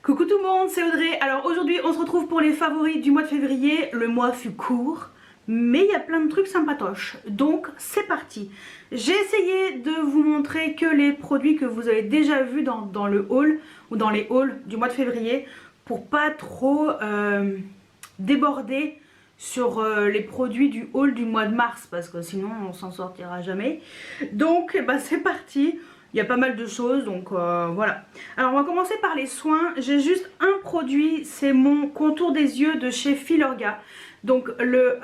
Coucou tout le monde, c'est Audrey. Alors aujourd'hui on se retrouve pour les favoris du mois de février. Le mois fut court, mais il y a plein de trucs sympatoches. Donc c'est parti. J'ai essayé de vous montrer que les produits que vous avez déjà vus dans le haul ou dans les hauls du mois de février, pour pas trop déborder sur les produits du haul du mois de mars, parce que sinon on s'en sortira jamais. Donc bah, c'est parti. Il y a pas mal de choses, donc voilà. Alors on va commencer par les soins. J'ai juste un produit, c'est mon contour des yeux de chez Filorga. Donc le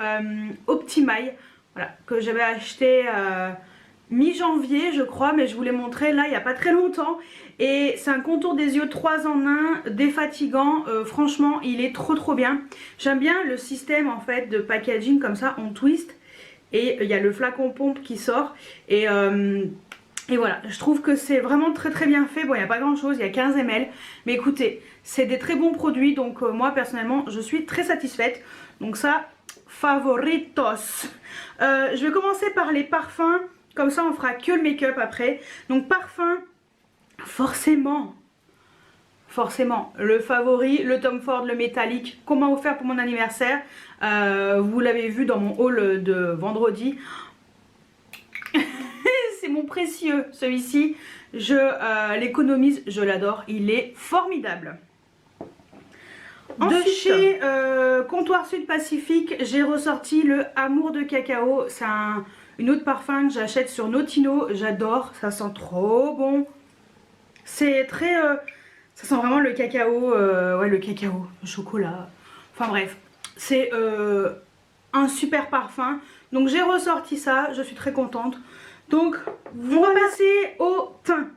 Optimail, voilà, que j'avais acheté mi-janvier je crois, mais je vous l'ai montré là il n'y a pas très longtemps. Et c'est un contour des yeux 3 en 1, défatigant, franchement il est trop bien. J'aime bien le système en fait de packaging comme ça, on twist. Et il y a le flacon pompe qui sort et voilà, je trouve que c'est vraiment très bien fait. Bon, il n'y a pas grand chose, il y a 15 ml. Mais écoutez, c'est des très bons produits. Donc moi personnellement, je suis très satisfaite. Donc ça, favoritos. Je vais commencer par les parfums. Comme ça, on fera que le make-up après. Donc parfum, forcément, le favori, le Tom Ford, le métallique, qu'on m'a offert pour mon anniversaire. Vous l'avez vu dans mon haul de vendredi. C'est mon précieux, celui-ci. Je l'économise, je l'adore, il est formidable. Ensuite, de chez Comptoir Sud Pacifique, j'ai ressorti le Amour de Cacao. C'est une autre parfum que j'achète sur Notino. J'adore, ça sent trop bon. C'est très... ça sent vraiment le cacao, ouais, le cacao, le chocolat. Enfin bref, c'est un super parfum. Donc j'ai ressorti ça, je suis très contente. Donc on va passer au teint.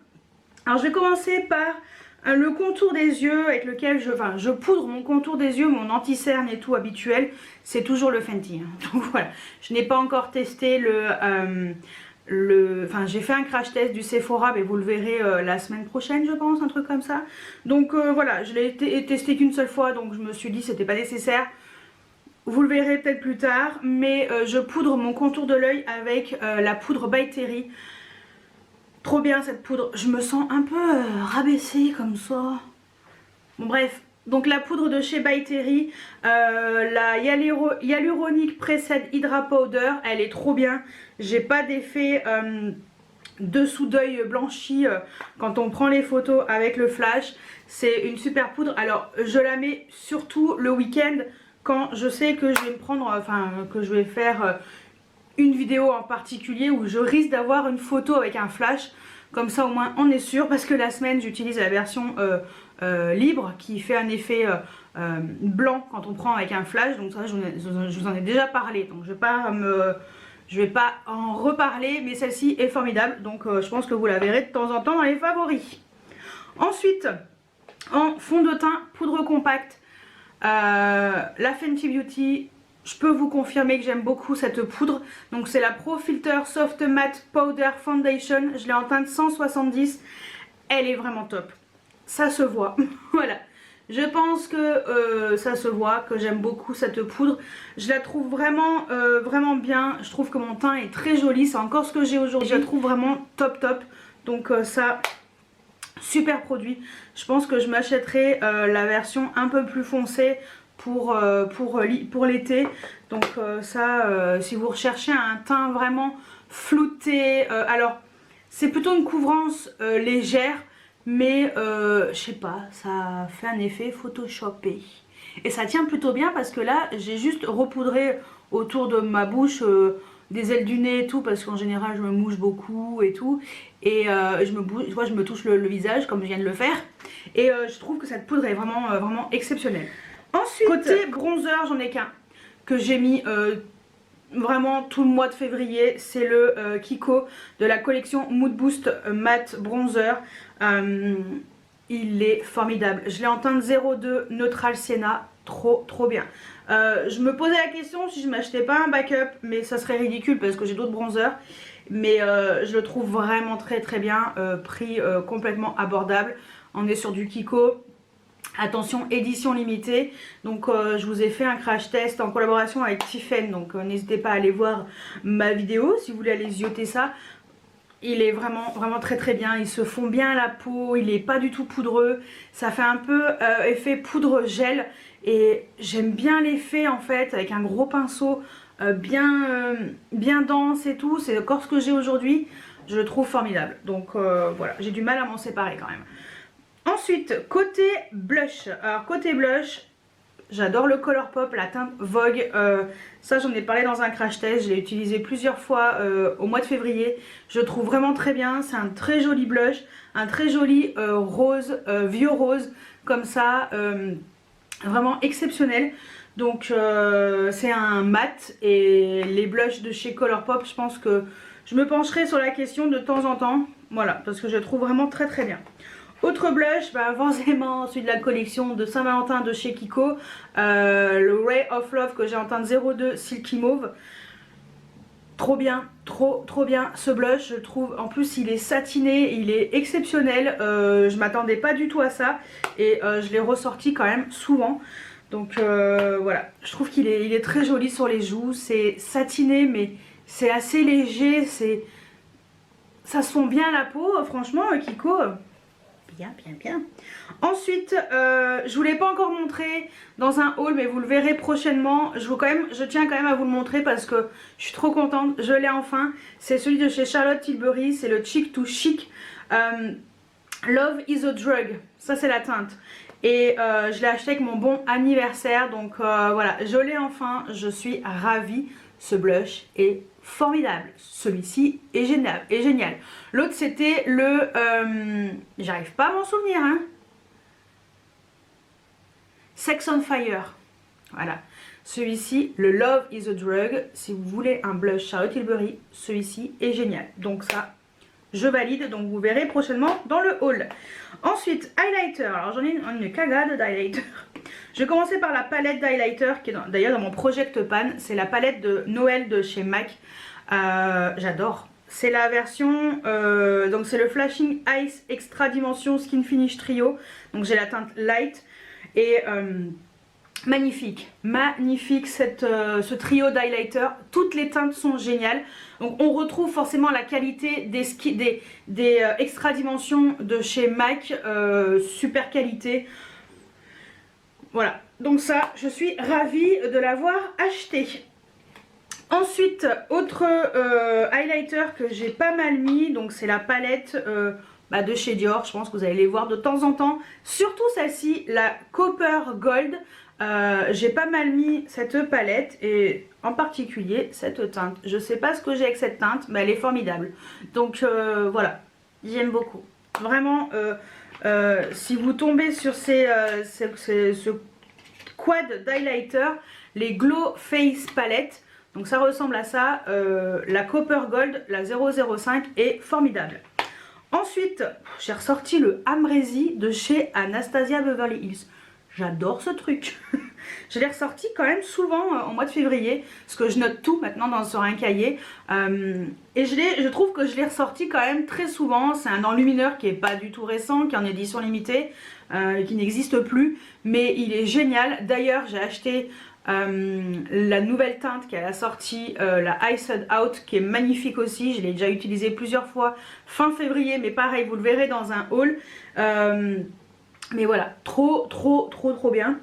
Alors je vais commencer par le contour des yeux avec lequel je poudre mon contour des yeux, mon anti-cerne et tout habituel. C'est toujours le Fenty. Donc voilà, je n'ai pas encore testé j'ai fait un crash test du Sephora, mais vous le verrez la semaine prochaine je pense, un truc comme ça. Donc voilà, je l'ai testé qu'une seule fois, donc je me suis dit c'était pas nécessaire. Vous le verrez peut-être plus tard, mais je poudre mon contour de l'œil avec la poudre By Terry. Trop bien cette poudre, je me sens un peu rabaissée comme ça. Bon bref, donc la poudre de chez By Terry, la Hyaluronic Pressed Hydra Powder, elle est trop bien. J'ai pas d'effet dessous d'œil blanchi quand on prend les photos avec le flash. C'est une super poudre, alors je la mets surtout le week-end, quand je sais que je vais me prendre, que je vais faire une vidéo en particulier où je risque d'avoir une photo avec un flash. Comme ça au moins on est sûr, parce que la semaine j'utilise la version libre qui fait un effet blanc quand on prend avec un flash. Donc ça je vous en ai déjà parlé, donc je vais pas en reparler, mais celle-ci est formidable. Donc je pense que vous la verrez de temps en temps dans les favoris. Ensuite, en fond de teint, poudre compacte. La Fenty Beauty, je peux vous confirmer que j'aime beaucoup cette poudre. Donc c'est la Pro Filter Soft Matte Powder Foundation. Je l'ai en teinte 170. Elle est vraiment top. Ça se voit. Voilà. Je pense que ça se voit, que j'aime beaucoup cette poudre. Je la trouve vraiment, vraiment bien. Je trouve que mon teint est très joli. C'est encore ce que j'ai aujourd'hui. Je la trouve vraiment top. Donc ça... super produit. Je pense que je m'achèterai la version un peu plus foncée pour l'été. Donc ça, si vous recherchez un teint vraiment flouté, alors c'est plutôt une couvrance légère, mais je sais pas, ça fait un effet photoshopé. Et ça tient plutôt bien parce que là, j'ai juste repoudré autour de ma bouche des ailes du nez et tout, parce qu'en général je me mouche beaucoup et tout, et je me touche le visage comme je viens de le faire, et je trouve que cette poudre est vraiment exceptionnelle. Ensuite, côté bronzer, j'en ai qu'un que j'ai mis vraiment tout le mois de février, c'est le Kiko de la collection Mood Boost Matte Bronzer. Il est formidable, je l'ai en teinte 02 Neutral Sienna, trop bien. Je me posais la question si je m'achetais pas un backup, mais ça serait ridicule parce que j'ai d'autres bronzers. Mais je le trouve vraiment très bien, prix complètement abordable. On est sur du Kiko, attention édition limitée. Donc je vous ai fait un crash test en collaboration avec Tiffen, donc n'hésitez pas à aller voir ma vidéo si vous voulez aller zioter ça. Il est vraiment, vraiment très très bien. Ils se font bien à la peau. Il n'est pas du tout poudreux. Ça fait un peu effet poudre gel. Et j'aime bien l'effet en fait avec un gros pinceau bien dense et tout. C'est encore ce que j'ai aujourd'hui. Je le trouve formidable. Donc voilà, j'ai du mal à m'en séparer quand même. Ensuite, côté blush. Alors côté blush, j'adore le Colourpop, la teinte Vogue. Ça j'en ai parlé dans un crash test, je l'ai utilisé plusieurs fois au mois de février. Je le trouve vraiment très bien, c'est un très joli blush, un très joli rose, vieux rose, comme ça, vraiment exceptionnel. Donc c'est un mat et les blushs de chez Colourpop, je pense que je me pencherai sur la question de temps en temps. Voilà, parce que je le trouve vraiment très très bien. Autre blush, bah forcément celui de la collection de Saint-Valentin de chez Kiko, le Ray of Love que j'ai en teinte 02 Silky Mauve. Trop bien, trop bien ce blush, je trouve. En plus il est satiné, il est exceptionnel, je m'attendais pas du tout à ça et je l'ai ressorti quand même souvent. Donc voilà, je trouve qu'il est très joli sur les joues, c'est satiné mais c'est assez léger, ça se fond bien à la peau, franchement Kiko. Bien. Ensuite, je vous l'ai pas encore montré dans un haul, mais vous le verrez prochainement. Je tiens quand même à vous le montrer parce que je suis trop contente. Je l'ai enfin. C'est celui de chez Charlotte Tilbury. C'est le Chic to Chic. Love is a Drug. Ça, c'est la teinte. Et je l'ai acheté avec mon bon anniversaire. Donc voilà, je l'ai enfin. Je suis ravie. Ce blush est formidable. Celui-ci est génial. L'autre c'était le... j'arrive pas à m'en souvenir. Hein. Sex on Fire. Voilà. Celui-ci, le Love is a Drug. Si vous voulez un blush Charlotte Tilbury, celui-ci est génial. Donc ça, je valide. Donc vous verrez prochainement dans le haul. Ensuite, highlighter. Alors j'en ai une cagade d'highlighter. Je vais commencer par la palette d'highlighter qui est d'ailleurs dans mon Project Pan. C'est la palette de Noël de chez MAC. J'adore. C'est la version, donc c'est le Flashing Ice Extra Dimension Skin Finish Trio. Donc j'ai la teinte Light et magnifique ce trio d'highlighter. Toutes les teintes sont géniales. Donc on retrouve forcément la qualité des Extra Dimensions de chez MAC, super qualité. Voilà, donc ça, je suis ravie de l'avoir acheté. Ensuite, autre highlighter que j'ai pas mal mis, donc c'est la palette de chez Dior. Je pense que vous allez les voir de temps en temps. Surtout celle-ci, la Copper Gold. J'ai pas mal mis cette palette et en particulier cette teinte. Je sais pas ce que j'ai avec cette teinte, mais elle est formidable. Donc voilà, j'aime beaucoup. Vraiment... si vous tombez sur ce quad d'highlighter, les Glow Face Palette, donc ça ressemble à ça, la Copper Gold, la 005 est formidable. Ensuite, j'ai ressorti le Amrezy de chez Anastasia Beverly Hills. J'adore ce truc. Je l'ai ressorti quand même souvent au mois de février, parce que je note tout maintenant sur un cahier. Et je trouve que je l'ai ressorti quand même très souvent. C'est un enlumineur qui n'est pas du tout récent, qui est en édition limitée, qui n'existe plus. Mais il est génial. D'ailleurs, j'ai acheté la nouvelle teinte qui est à la sortie, la Iced Out, qui est magnifique aussi. Je l'ai déjà utilisée plusieurs fois fin février, mais pareil, vous le verrez dans un haul. Mais voilà, trop bien.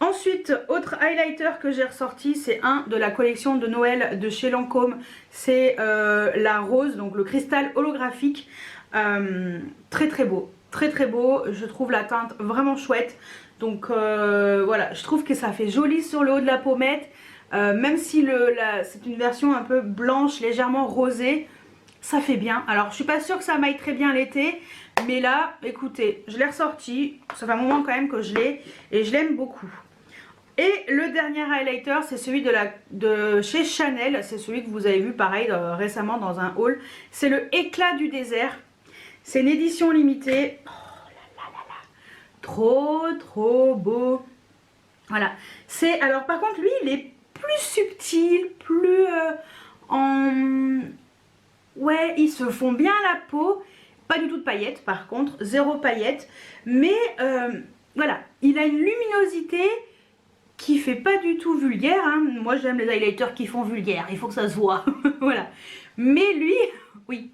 Ensuite, autre highlighter que j'ai ressorti, c'est un de la collection de Noël de chez Lancôme. C'est la rose, donc le cristal holographique. Très beau, très beau. Je trouve la teinte vraiment chouette. Donc voilà, je trouve que ça fait joli sur le haut de la pommette. Même si c'est une version un peu blanche, légèrement rosée, ça fait bien. Alors je suis pas sûre que ça m'aille très bien l'été, mais là, écoutez, je l'ai ressorti. Ça fait un moment quand même que je l'ai et je l'aime beaucoup. Et le dernier highlighter, c'est celui de chez Chanel. C'est celui que vous avez vu pareil récemment dans un haul. C'est le Éclat du désert. C'est une édition limitée. Oh là là. Trop beau. Voilà. Alors par contre, lui, il est plus subtil, plus ouais, ils se font bien à la peau. Pas du tout de paillettes par contre, zéro paillettes. Mais voilà, il a une luminosité qui fait pas du tout vulgaire. Hein. Moi j'aime les highlighters qui font vulgaire, il faut que ça se voit. Voilà. Mais lui, oui,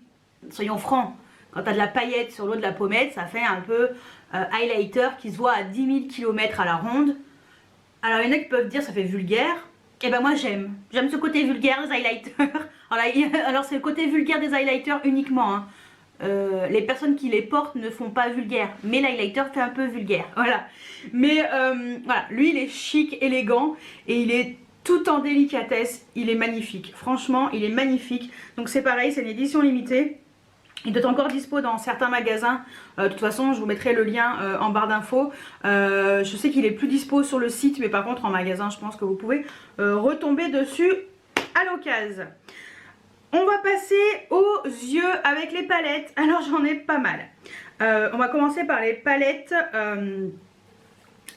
soyons francs, quand tu as de la paillette sur l'eau de la pommette, ça fait un peu highlighter qui se voit à 10 000 km à la ronde. Alors il y en a qui peuvent dire ça fait vulgaire. Et ben moi j'aime ce côté vulgaire des highlighters. Alors c'est le côté vulgaire des highlighters uniquement, hein. Les personnes qui les portent ne font pas vulgaire, mais l'highlighter fait un peu vulgaire, voilà. Mais voilà, lui il est chic, élégant, et il est tout en délicatesse, il est magnifique. Franchement, il est magnifique. Donc c'est pareil, c'est une édition limitée. Il doit être encore dispo dans certains magasins. De toute façon, je vous mettrai le lien en barre d'infos. Je sais qu'il est plus dispo sur le site, mais par contre en magasin, je pense que vous pouvez retomber dessus à l'occasion. On va passer aux yeux avec les palettes. Alors j'en ai pas mal. On va commencer par les palettes.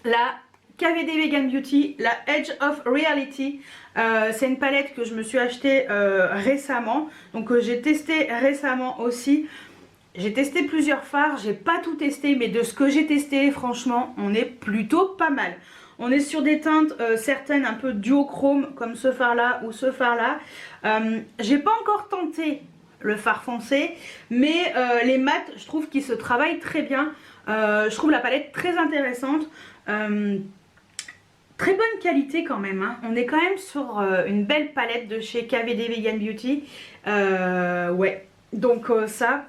La KVD Vegan Beauty, la Edge of Reality. C'est une palette que je me suis achetée récemment. Donc j'ai testé récemment aussi. J'ai testé plusieurs fards. J'ai pas tout testé, mais de ce que j'ai testé, franchement, on est plutôt pas mal. On est sur des teintes certaines un peu duochrome comme ce fard là ou ce fard là. J'ai pas encore tenté le fard foncé, mais les mats je trouve qu'ils se travaillent très bien. Je trouve la palette très intéressante. Très bonne qualité quand même, hein. On est quand même sur une belle palette de chez KVD Vegan Beauty. Ouais, donc ça,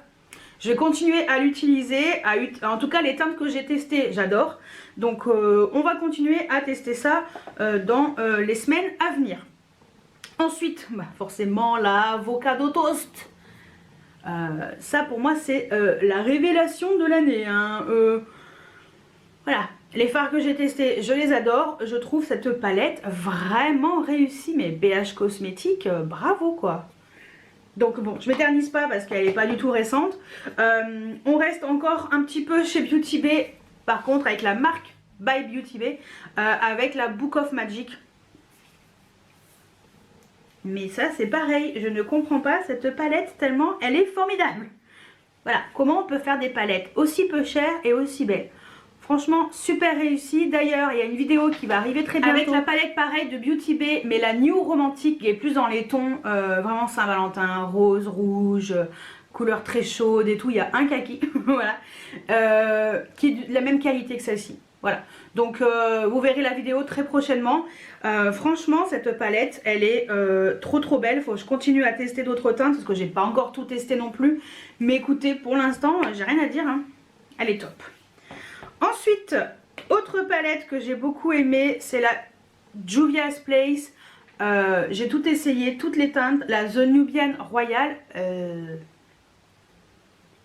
je vais continuer à l'utiliser. En tout cas, les teintes que j'ai testées, j'adore. Donc on va continuer à tester ça dans les semaines à venir. Ensuite, bah, forcément l'avocado toast. Ça pour moi c'est la révélation de l'année, hein. Voilà, les fards que j'ai testés, je les adore. Je trouve cette palette vraiment réussie, mais BH Cosmétiques, bravo quoi. Donc bon, je m'éternise pas parce qu'elle n'est pas du tout récente. On reste encore un petit peu chez Beauty Bay, par contre avec la marque by Beauty Bay, avec la Book of Magic. Mais ça c'est pareil, je ne comprends pas cette palette tellement elle est formidable. Voilà, comment on peut faire des palettes aussi peu chères et aussi belles. Franchement, super réussi. D'ailleurs, il y a une vidéo qui va arriver très bientôt. Avec la palette pareille de Beauty Bay, mais la New Romantique qui est plus dans les tons vraiment Saint-Valentin, rose, rouge, couleur très chaude et tout. Il y a un kaki, voilà, qui est de la même qualité que celle-ci. Voilà, donc vous verrez la vidéo très prochainement. Franchement, cette palette, elle est trop belle. Faut que je continue à tester d'autres teintes parce que j'ai pas encore tout testé non plus. Mais écoutez, pour l'instant, j'ai rien à dire, hein. Elle est top. Ensuite, autre palette que j'ai beaucoup aimée, c'est la Juvia's Place. J'ai tout essayé, toutes les teintes. La The Nubian Royal.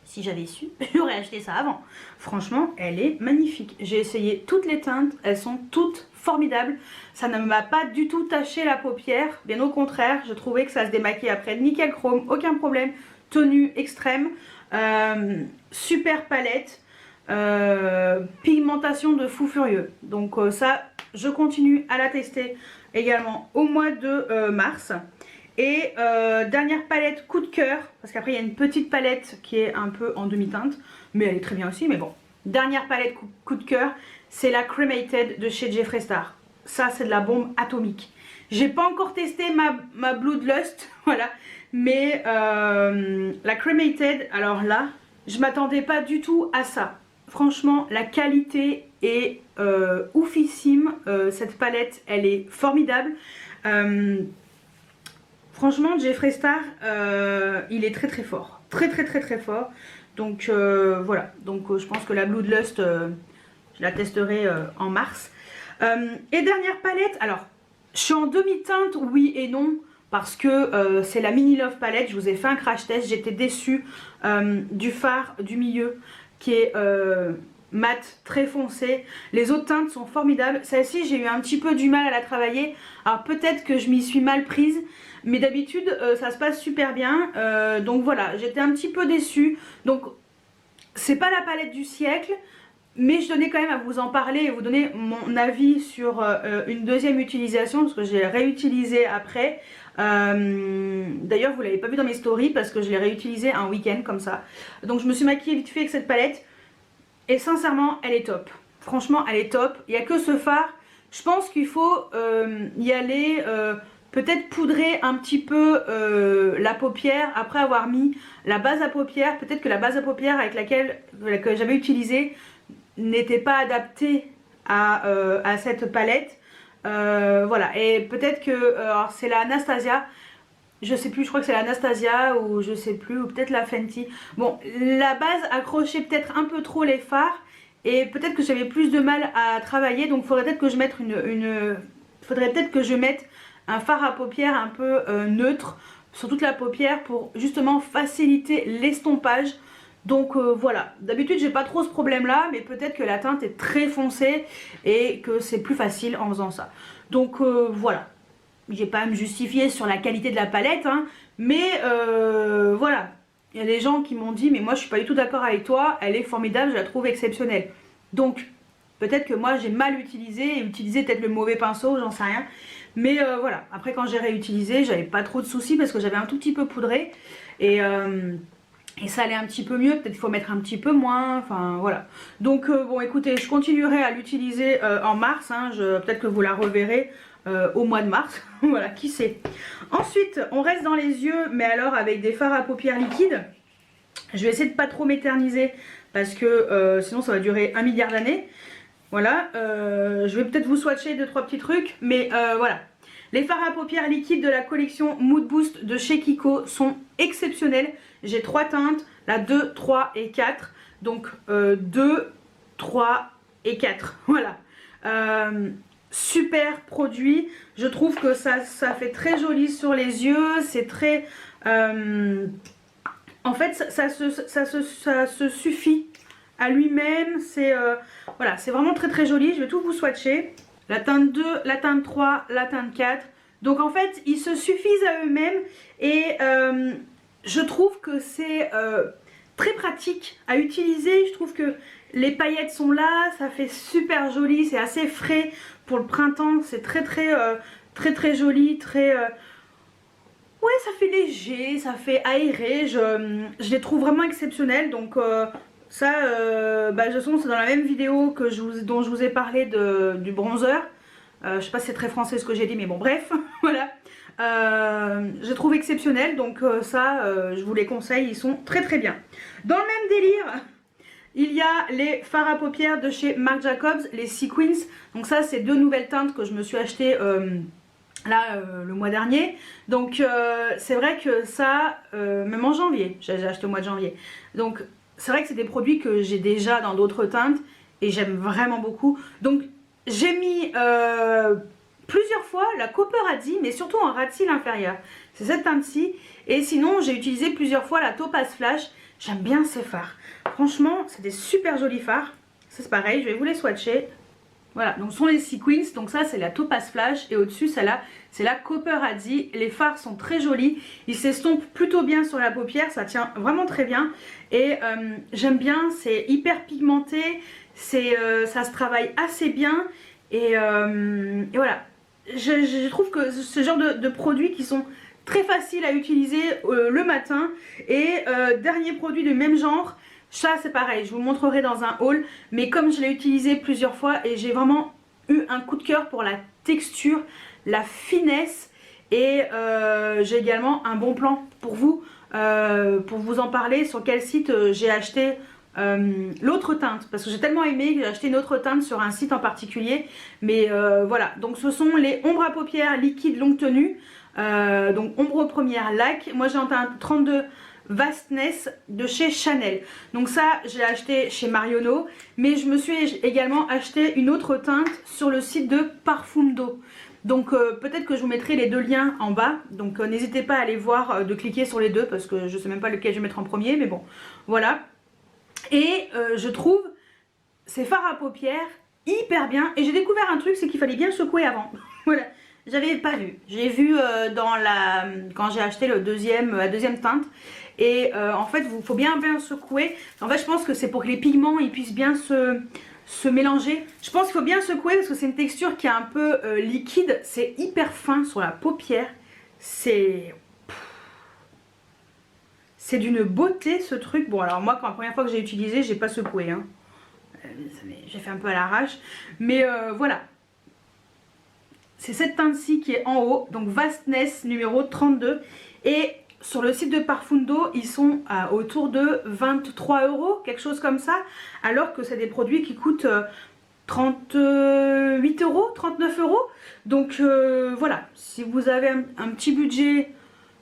Si j'avais su, j'aurais acheté ça avant. Franchement, elle est magnifique. J'ai essayé toutes les teintes, elles sont toutes formidables. Ça ne m'a pas du tout taché la paupière. Bien au contraire, je trouvais que ça se démaquillait après nickel chrome, aucun problème. Tenue extrême. Super palette. Pigmentation de fou furieux. Donc ça je continue à la tester également au mois de mars. Et dernière palette coup de cœur, parce qu'après il y a une petite palette qui est un peu en demi-teinte, mais elle est très bien aussi, mais bon. Dernière palette coup de cœur, c'est la Cremated de chez Jeffree Star. Ça c'est de la bombe atomique. J'ai pas encore testé ma Bloodlust, voilà, mais la Cremated, alors là je m'attendais pas du tout à ça. Franchement, la qualité est oufissime. Cette palette, elle est formidable. Franchement, Jeffree Star, il est très fort. Très fort. Donc voilà. Donc je pense que la Bloodlust, je la testerai en mars. Et dernière palette. Alors, je suis en demi-teinte, oui et non. Parce que c'est la Mini Love palette. Je vous ai fait un crash test. J'étais déçue du fard du milieu, qui est mat, très foncé. Les autres teintes sont formidables. Celle-ci, j'ai eu un petit peu du mal à la travailler. Alors peut-être que je m'y suis mal prise, mais d'habitude ça se passe super bien. Donc voilà, j'étais un petit peu déçue. Donc c'est pas la palette du siècle, mais je tenais quand même à vous en parler et vous donner mon avis sur une deuxième utilisation, parce que j'ai réutilisé après. D'ailleurs vous l'avez pas vu dans mes stories parce que je l'ai réutilisé un week-end comme ça. Donc je me suis maquillée vite fait avec cette palette et sincèrement elle est top. Franchement elle est top. Il n'y a que ce fard. Je pense qu'il faut y aller peut-être poudrer un petit peu la paupière après avoir mis la base à paupières. Peut-être que la base à paupières avec laquelle que j'avais utilisée n'était pas adaptée à cette palette. Voilà, et peut-être que alors c'est la Anastasia, je sais plus, je crois que c'est la Anastasia ou je sais plus, ou peut-être la Fenty. Bon, la base accrochait peut-être un peu trop les fards et peut-être que j'avais plus de mal à travailler, donc il faudrait peut-être que je mette faudrait peut-être que je mette un fard à paupières un peu neutre sur toute la paupière pour justement faciliter l'estompage. Donc voilà, d'habitude j'ai pas trop ce problème là, mais peut-être que la teinte est très foncée et que c'est plus facile en faisant ça. Donc voilà, j'ai pas à me justifier sur la qualité de la palette, hein, mais voilà, il y a des gens qui m'ont dit mais moi je suis pas du tout d'accord avec toi, elle est formidable, je la trouve exceptionnelle. Donc peut-être que moi j'ai mal utilisé et utilisé peut-être le mauvais pinceau, j'en sais rien. Mais voilà, après quand j'ai réutilisé, j'avais pas trop de soucis parce que j'avais un tout petit peu poudré et ça allait un petit peu mieux, peut-être qu'il faut mettre un petit peu moins, enfin voilà. Donc bon écoutez, je continuerai à l'utiliser en mars, hein, peut-être que vous la reverrez au mois de mars, voilà, qui sait. Ensuite, on reste dans les yeux, mais alors avec des fards à paupières liquides. Je vais essayer de pas trop m'éterniser parce que sinon ça va durer 1 milliard d'années. Voilà, je vais peut-être vous swatcher 2-3 petits trucs, mais voilà. Les fards à paupières liquides de la collection Mood Boost de chez Kiko sont exceptionnels. J'ai 3 teintes, la 2, 3 et 4. Donc 2, 3 et 4. Voilà. Super produit. Je trouve que ça fait très joli sur les yeux. C'est très... en fait, ça se suffit à lui-même. C'est voilà, c'est vraiment très très joli. Je vais tout vous swatcher. La teinte 2, la teinte 3, la teinte 4. Donc en fait, ils se suffisent à eux-mêmes et je trouve que c'est très pratique à utiliser. Je trouve que les paillettes sont là, ça fait super joli, c'est assez frais pour le printemps. C'est très joli, très... Ouais, ça fait léger, ça fait aéré. Je les trouve vraiment exceptionnels. Donc ça, bah, de toute façon, c'est dans la même vidéo que dont je vous ai parlé du bronzer. Je sais pas si c'est très français ce que j'ai dit, mais bon, bref, voilà. Je les trouve exceptionnels, donc ça, je vous les conseille, ils sont très très bien. Dans le même délire, il y a les fards à paupières de chez Marc Jacobs, les Sequins. Donc ça, c'est 2 nouvelles teintes que je me suis achetées là le mois dernier. Donc c'est vrai que ça, même en janvier, j'ai acheté au mois de janvier. Donc c'est vrai que c'est des produits que j'ai déjà dans d'autres teintes et j'aime vraiment beaucoup. Donc j'ai mis plusieurs fois la Copper Radii, mais surtout en ras de cils inférieur. C'est cette teinte-ci. Et sinon, j'ai utilisé plusieurs fois la Topaz Flash. J'aime bien ces fards. Franchement, c'est des super jolis fards. Ça, c'est pareil, je vais vous les swatcher. Voilà, donc ce sont les Sequins. Donc ça, c'est la Topaz Flash. Et au-dessus, celle-là, c'est la Copper Radii. Les fards sont très jolis. Ils s'estompent plutôt bien sur la paupière. Ça tient vraiment très bien. Et j'aime bien, c'est hyper pigmenté. Ça se travaille assez bien. Et voilà. Je trouve que ce genre de produits qui sont très faciles à utiliser le matin. Et dernier produit du même genre, ça c'est pareil, je vous le montrerai dans un haul. Mais comme je l'ai utilisé plusieurs fois et j'ai vraiment eu un coup de cœur pour la texture, la finesse. Et j'ai également un bon plan pour vous en parler sur quel site j'ai acheté l'autre teinte, parce que j'ai tellement aimé que j'ai acheté une autre teinte sur un site en particulier. Mais voilà, donc ce sont les ombres à paupières liquides longue tenue, donc ombre première lac. Moi j'ai en teinte 32 Vastness de chez Chanel. Donc ça je l'ai acheté chez Marionneau, mais je me suis également acheté une autre teinte sur le site de Parfumdo. Donc peut-être que je vous mettrai les 2 liens en bas. Donc n'hésitez pas à aller voir, de cliquer sur les 2, parce que je sais même pas lequel je vais mettre en premier, mais bon, voilà. Et je trouve ces fards à paupières hyper bien. Et j'ai découvert un truc, c'est qu'il fallait bien le secouer avant. Voilà, j'avais pas vu. J'ai vu quand j'ai acheté la deuxième teinte. Et en fait, il faut bien secouer. En fait, je pense que c'est pour que les pigments ils puissent bien se mélanger. Je pense qu'il faut bien secouer parce que c'est une texture qui est un peu liquide. C'est hyper fin sur la paupière. C'est d'une beauté ce truc. Bon alors moi, quand la première fois que j'ai utilisé, j'ai pas secoué, hein. J'ai fait un peu à l'arrache. Mais voilà. c'est cette teinte-ci qui est en haut, donc Vastness numéro 32. Et sur le site de Parfundo, ils sont autour de 23 €, quelque chose comme ça, alors que c'est des produits qui coûtent 38 €, 39 €. Donc voilà, si vous avez un petit budget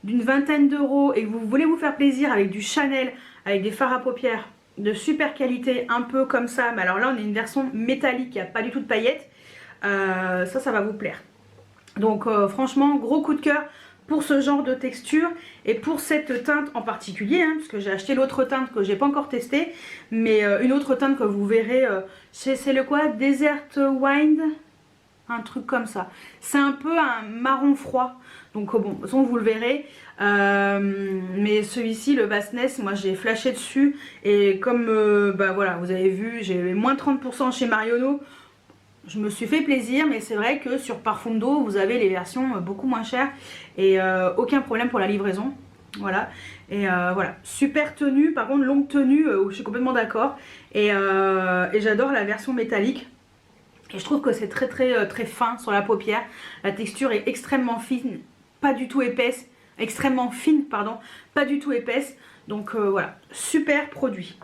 d'une vingtaine d'euros et que vous voulez vous faire plaisir avec du Chanel, avec des fards à paupières de super qualité, un peu comme ça, mais alors là on est une version métallique, il n'y a pas du tout de paillettes, ça va vous plaire. Donc franchement, gros coup de cœur pour ce genre de texture et pour cette teinte en particulier, hein, parce que j'ai acheté l'autre teinte que j'ai pas encore testée, mais une autre teinte que vous verrez, c'est le quoi, Desert Wine, un truc comme ça. C'est un peu un marron froid, donc bon, de toute façon vous le verrez. Mais celui-ci, le Vastness, moi j'ai flashé dessus et comme bah voilà, vous avez vu, j'ai moins 30% chez Marionneau. Je me suis fait plaisir, mais c'est vrai que sur Parfundo, vous avez les versions beaucoup moins chères et aucun problème pour la livraison. Voilà, et voilà, super tenue, par contre longue tenue, je suis complètement d'accord. Et j'adore la version métallique. Et je trouve que c'est très fin sur la paupière. La texture est extrêmement fine, pas du tout épaisse. Extrêmement fine, pardon, pas du tout épaisse. Donc voilà, super produit.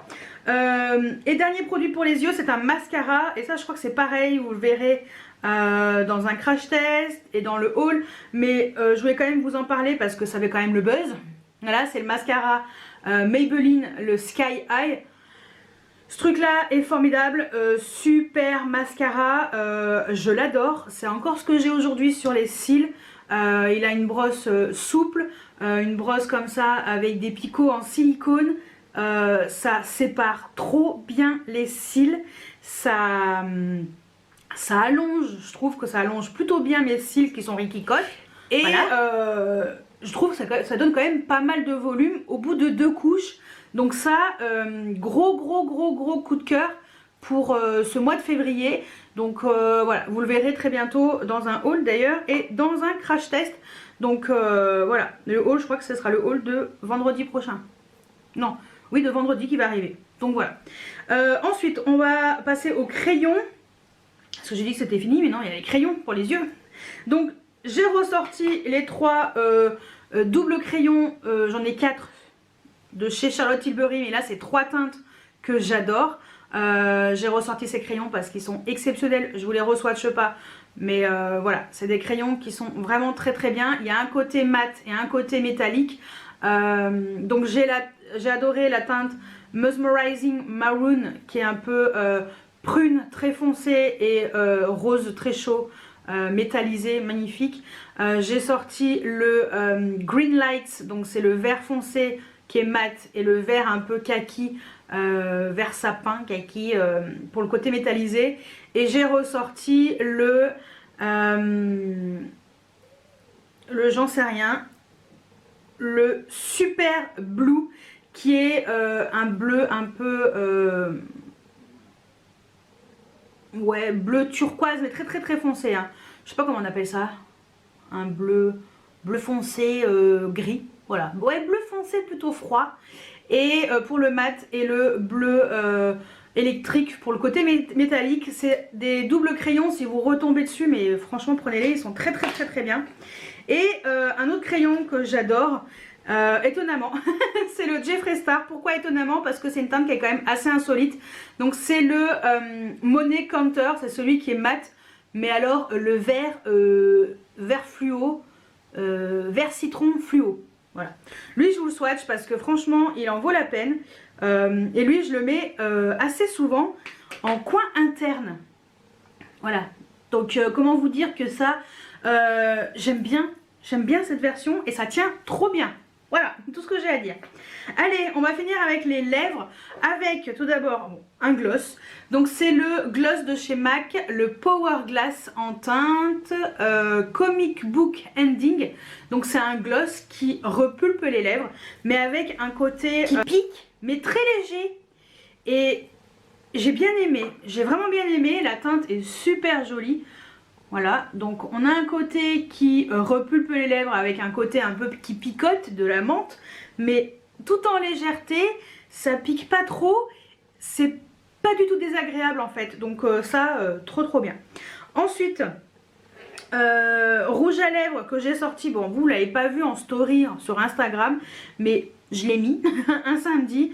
Et dernier produit pour les yeux, c'est un mascara. Et ça, je crois que c'est pareil, vous le verrez dans un crash test et dans le haul. Mais je voulais quand même vous en parler parce que ça fait quand même le buzz. Voilà, c'est le mascara Maybelline, le Sky High. Ce truc là est formidable, super mascara, je l'adore, c'est encore ce que j'ai aujourd'hui sur les cils. Il a une brosse souple, une brosse comme ça avec des picots en silicone, ça sépare trop bien les cils, ça allonge, je trouve que ça allonge plutôt bien mes cils qui sont riquicotes. Et voilà. Je trouve que ça donne quand même pas mal de volume au bout de 2 couches. Donc ça, gros coup de cœur pour ce mois de février. Donc voilà, vous le verrez très bientôt dans un haul d'ailleurs et dans un crash test. Donc voilà, le haul, je crois que ce sera le haul de vendredi prochain. Non, oui, de vendredi qui va arriver. Donc voilà. Ensuite, on va passer au crayon. Parce que j'ai dit que c'était fini, mais non, il y a les crayons pour les yeux. Donc j'ai ressorti les 3 doubles crayons, j'en ai 4 de chez Charlotte Tilbury, mais là c'est 3 teintes que j'adore. J'ai ressorti ces crayons parce qu'ils sont exceptionnels, je vous les re-swatche pas, mais voilà, c'est des crayons qui sont vraiment très bien. Il y a un côté mat et un côté métallique, donc j'ai adoré la teinte Mesmerizing Maroon qui est un peu prune très foncée et rose très chaud, métallisé, magnifique. J'ai sorti le Green Lights, donc c'est le vert foncé qui est mat et le vert un peu kaki, vert sapin kaki pour le côté métallisé. Et j'ai ressorti le j'en sais rien, le Super Blue qui est un bleu un peu ouais, bleu turquoise mais très foncé, hein. Je sais pas comment on appelle ça, un bleu foncé gris, voilà, ouais, bleu foncé plutôt froid. Et pour le mat et le bleu électrique pour le côté métallique, c'est des doubles crayons. Si vous retombez dessus, mais franchement prenez-les, ils sont très bien. Et un autre crayon que j'adore, étonnamment, c'est le Jeffree Star. Pourquoi étonnamment? Parce que c'est une teinte qui est quand même assez insolite. Donc c'est le Monet Counter, c'est celui qui est mat, mais alors le vert fluo, vert citron fluo. Voilà. Lui je vous le swatch parce que franchement il en vaut la peine. Et lui je le mets assez souvent en coin interne. Voilà. Donc comment vous dire que ça, j'aime bien cette version et ça tient trop bien. Voilà, tout ce que j'ai à dire. Allez, on va finir avec les lèvres, avec tout d'abord un gloss. Donc c'est le gloss de chez MAC, le Power Glass en teinte Comic Book Ending. Donc c'est un gloss qui repulpe les lèvres, mais avec un côté qui pique, mais très léger. Et j'ai bien aimé, j'ai vraiment bien aimé, la teinte est super jolie. Voilà, donc on a un côté qui repulpe les lèvres avec un côté un peu qui picote de la menthe, mais tout en légèreté, ça pique pas trop, c'est pas du tout désagréable en fait, donc ça trop bien. Ensuite, rouge à lèvres que j'ai sorti, bon vous l'avez pas vu en story sur Instagram, mais je l'ai mis un samedi.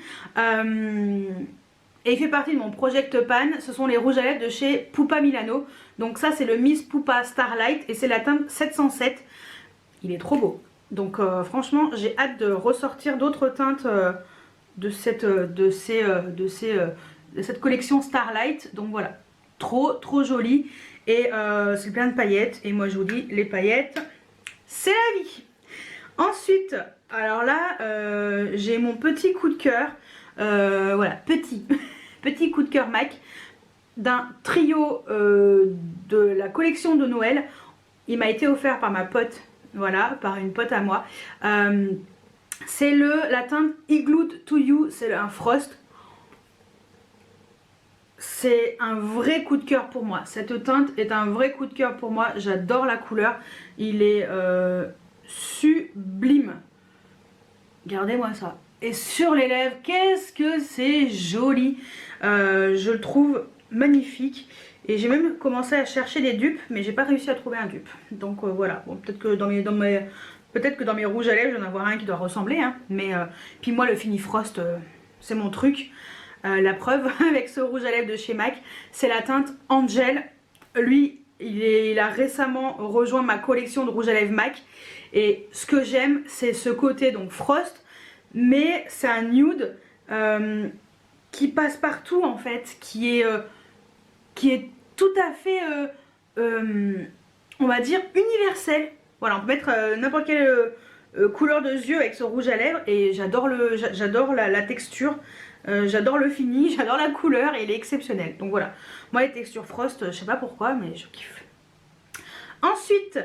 Et il fait partie de mon Project Pan. Ce sont les rouges à lèvres de chez Pupa Milano. Donc ça c'est le Miss Pupa Starlight et c'est la teinte 707. Il est trop beau. Donc franchement j'ai hâte de ressortir d'autres teintes de cette collection Starlight. Donc voilà, trop joli. Et c'est plein de paillettes. Et moi je vous dis, les paillettes, c'est la vie. Ensuite, alors là, j'ai mon petit coup de cœur. Voilà, petit coup de cœur MAC d'un trio de la collection de Noël. Il m'a été offert par ma pote, voilà, par une pote à moi. C'est la teinte Igloot to You, c'est un Frost. C'est un vrai coup de cœur pour moi. Cette teinte est un vrai coup de cœur pour moi. J'adore la couleur. Il est sublime. Regardez-moi ça. Et sur les lèvres, qu'est-ce que c'est joli. Je le trouve magnifique. Et j'ai même commencé à chercher des dupes, mais j'ai pas réussi à trouver un dupe. Donc voilà. Bon, peut-être que peut-être que dans mes rouges à lèvres, j'en avoir un qui doit ressembler. Hein. Mais puis moi, le Fini Frost, c'est mon truc. La preuve avec ce rouge à lèvres de chez MAC, c'est la teinte Angel. Lui, il a récemment rejoint ma collection de rouge à lèvres MAC. Et ce que j'aime, c'est ce côté donc Frost, mais c'est un nude qui passe partout en fait, qui est tout à fait, on va dire, universel. Voilà, on peut mettre n'importe quelle couleur de yeux avec ce rouge à lèvres et j'adore la texture. J'adore le fini, j'adore la couleur et il est exceptionnel. Donc voilà, moi les textures Frost, je sais pas pourquoi mais je kiffe. Ensuite,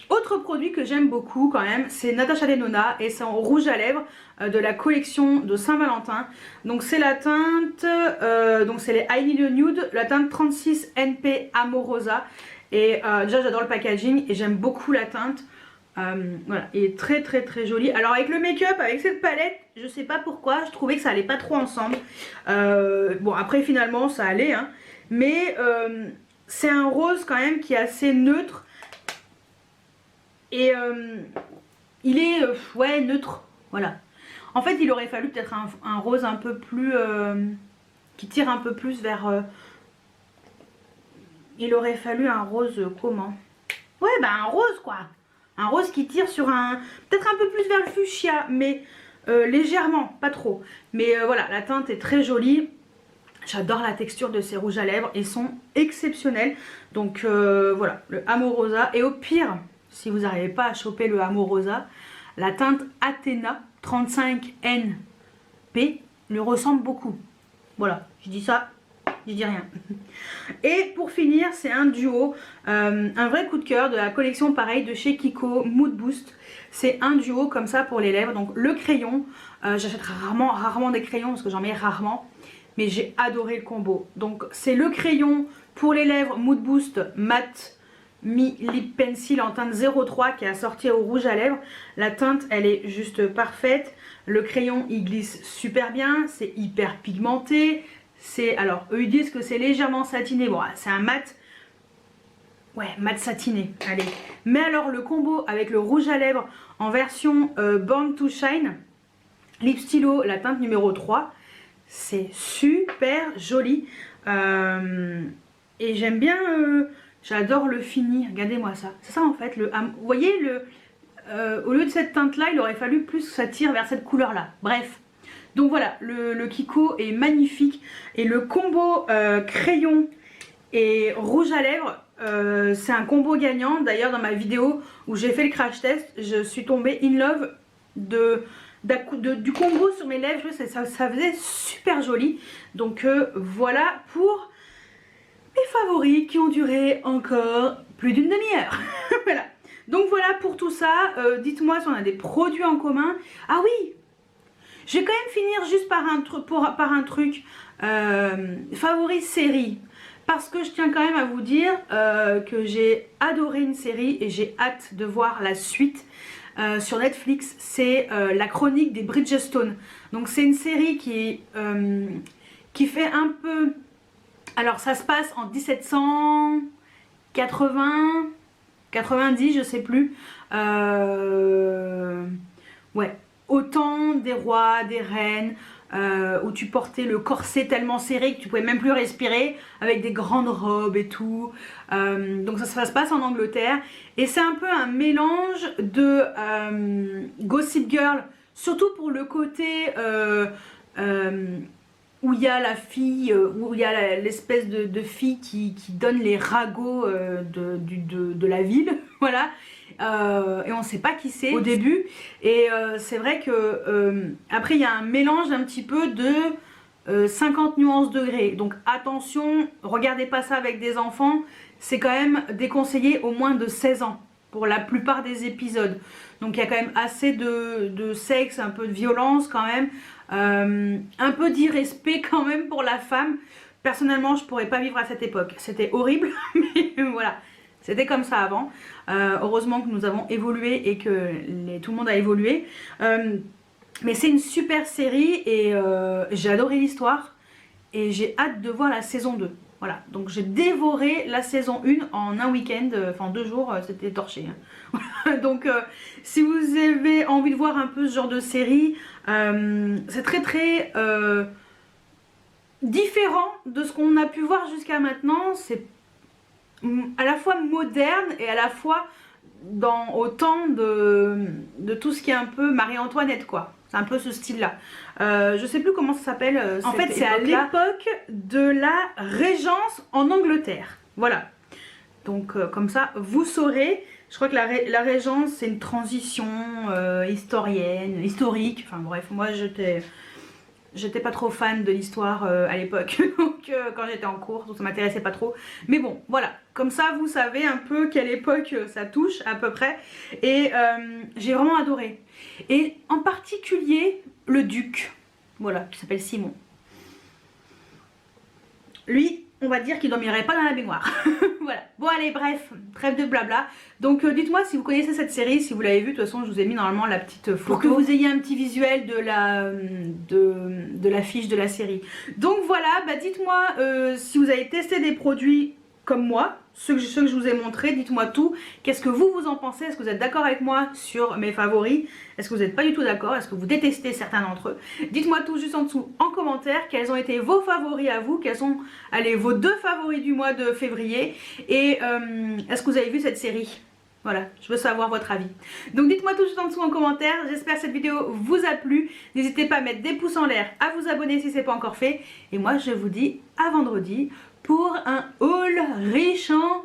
autre produit que j'aime beaucoup quand même, c'est Natasha Denona et c'est en rouge à lèvres de la collection de Saint-Valentin. Donc c'est la teinte, donc c'est les I Need a Nude, la teinte 36 NP Amorosa. Et déjà j'adore le packaging et j'aime beaucoup la teinte. Voilà, il est très joli. Alors avec le make-up, avec cette palette, je sais pas pourquoi, je trouvais que ça allait pas trop ensemble. Bon après finalement ça allait, hein. Mais c'est un rose quand même qui est assez neutre. Et il est ouais neutre, voilà. En fait il aurait fallu peut-être un rose un peu plus, qui tire un peu plus vers... il aurait fallu un rose comment? Ouais bah un rose quoi. Un rose qui tire sur un... peut-être un peu plus vers le fuchsia, mais légèrement, pas trop. Mais voilà, la teinte est très jolie. J'adore la texture de ces rouges à lèvres. Ils sont exceptionnels. Donc voilà, le Amorosa. Et au pire, si vous n'arrivez pas à choper le Amorosa, la teinte Athena 35NP lui ressemble beaucoup. Voilà, je dis ça. Je dis rien. Et pour finir, c'est un duo, un vrai coup de cœur de la collection pareil de chez Kiko, Mood Boost. C'est un duo comme ça pour les lèvres. Donc le crayon, j'achète rarement des crayons parce que j'en mets rarement. Mais j'ai adoré le combo. Donc c'est le crayon pour les lèvres Mood Boost Matte Mi Lip Pencil en teinte 03 qui est assorti au rouge à lèvres. La teinte elle est juste parfaite. Le crayon il glisse super bien, c'est hyper pigmenté. Alors eux ils disent que c'est légèrement satiné, bon c'est un mat, ouais mat satiné, allez. Mais alors le combo avec le rouge à lèvres en version Born to Shine, lip stylo, la teinte numéro 3, c'est super joli. Et j'aime bien, j'adore le fini, regardez-moi ça, c'est ça en fait, vous voyez au lieu de cette teinte là il aurait fallu plus que ça tire vers cette couleur là, bref. Donc voilà, le Kiko est magnifique et le combo crayon et rouge à lèvres, c'est un combo gagnant. D'ailleurs dans ma vidéo où j'ai fait le crash test, je suis tombée in love du combo sur mes lèvres. Ça faisait super joli. Donc voilà pour mes favoris qui ont duré encore plus d'une demi-heure. Voilà. Donc voilà pour tout ça. Dites-moi si on a des produits en commun. Ah oui, je vais quand même finir juste par un truc, favori série, parce que je tiens quand même à vous dire que j'ai adoré une série et j'ai hâte de voir la suite sur Netflix. C'est la chronique des Bridgestone. Donc c'est une série qui fait un peu... Alors ça se passe en 1740 80, 90, je sais plus. Ouais, autant des rois, des reines, où tu portais le corset tellement serré que tu pouvais même plus respirer, avec des grandes robes et tout. Donc ça se passe en Angleterre. Et c'est un peu un mélange de Gossip Girl, surtout pour le côté où il y a la fille, où il y a l'espèce de fille qui donne les ragots de la ville, voilà. Et on sait pas qui c'est au début. Et c'est vrai que après il y a un mélange un petit peu de 50 nuances degrés. Donc attention, regardez pas ça avec des enfants. C'est quand même déconseillé au moins de 16 ans pour la plupart des épisodes. Donc il y a quand même assez de sexe, un peu de violence quand même. Un peu d'irrespect quand même pour la femme. Personnellement, je pourrais pas vivre à cette époque. C'était horrible, mais voilà. C'était comme ça avant. Heureusement que nous avons évolué et que tout le monde a évolué. Mais c'est une super série et j'ai adoré l'histoire. Et j'ai hâte de voir la saison 2. Voilà, donc j'ai dévoré la saison 1 en un week-end, enfin 2 jours, c'était torché. Hein. Donc si vous avez envie de voir un peu ce genre de série, c'est très différent de ce qu'on a pu voir jusqu'à maintenant. C'est à la fois moderne et à la fois au temps de tout ce qui est un peu Marie-Antoinette, quoi. C'est un peu ce style-là. Je sais plus comment ça s'appelle. En fait, c'est à l'époque de la Régence en Angleterre. Voilà. Donc, comme ça, vous saurez. Je crois que la Régence, c'est une transition historique. Enfin bref, moi, j'étais pas trop fan de l'histoire à l'époque. Donc, quand j'étais en cours, ça m'intéressait pas trop. Mais bon, voilà. Comme ça, vous savez un peu quelle époque ça touche, à peu près. Et j'ai vraiment adoré. Et en particulier, le duc. Voilà, qui s'appelle Simon. Lui, on va dire qu'il ne dormirait pas dans la baignoire. Voilà. Bon allez, bref, trêve de blabla. Donc dites-moi si vous connaissez cette série, si vous l'avez vue. De toute façon, je vous ai mis normalement la petite photo pour que vous ayez un petit visuel de la fiche de la série. Donc voilà, bah dites-moi si vous avez testé des produits comme moi, ceux que je vous ai montrés, dites-moi tout. Qu'est-ce que vous en pensez? Est-ce que vous êtes d'accord avec moi sur mes favoris? Est-ce que vous n'êtes pas du tout d'accord? Est-ce que vous détestez certains d'entre eux? Dites-moi tout juste en dessous en commentaire. Quels ont été vos favoris à vous? Quels sont vos 2 favoris du mois de février? Et est-ce que vous avez vu cette série? Voilà, je veux savoir votre avis. Donc dites-moi tout juste en dessous en commentaire. J'espère que cette vidéo vous a plu. N'hésitez pas à mettre des pouces en l'air, à vous abonner si ce n'est pas encore fait. Et moi, je vous dis à vendredi pour un haul riche en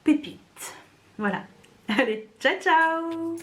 pépites. Voilà. Allez, ciao ciao!